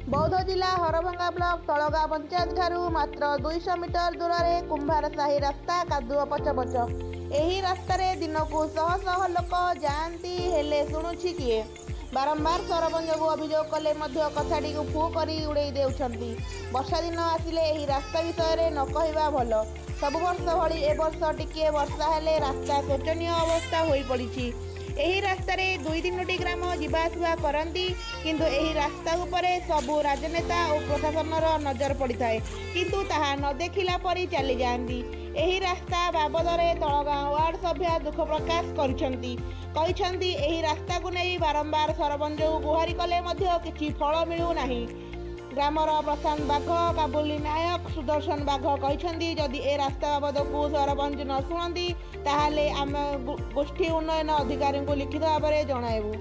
बौद्ध जिला हरभंगा ब्लॉक तलगाँ पंचायत ठारू मात्र 200 मीटर दूर में कुंभार साही रास्ता कादुआ पचपच। एही रास्तार दिन को शह शह लोक जाती हेले शुणुछि किए। बारंबार सरपंच को अभियोग कले कथाटी को फू कर उड़े देउछंती। वर्षा दिन आसिले एही रास्ता विषय न कहवा भल। सब वर्ष भली ए वर्ष टिके वर्षा हेले रास्ता शोचनीय अवस्था हो पड़ी। एही रास्तारे 2-3टी ग्राम जीवाआसवा करती किंतु एही रास्ता उपरे सबु राजनेता और प्रशासनर नजर पड़ता है किंतु ताहा न देखिला परी चली जाती। एही रास्ता बाबदरे तलगाँ वार्ड सभ्य दुख प्रकाश करिसेंती एही रास्ता को नहीं बारंबार सरपंच को गुहारी कले किछि फल मिलू नाही। ग्रामर प्रशांत बाघ काबुली नायक सुदर्शन बाघ कहते जदि ए रास्ता बाबद को सरपंच न शुणती ताहले आम गोष्ठी उन्नयन अधिकारी को लिखित भाव में जणाइबु।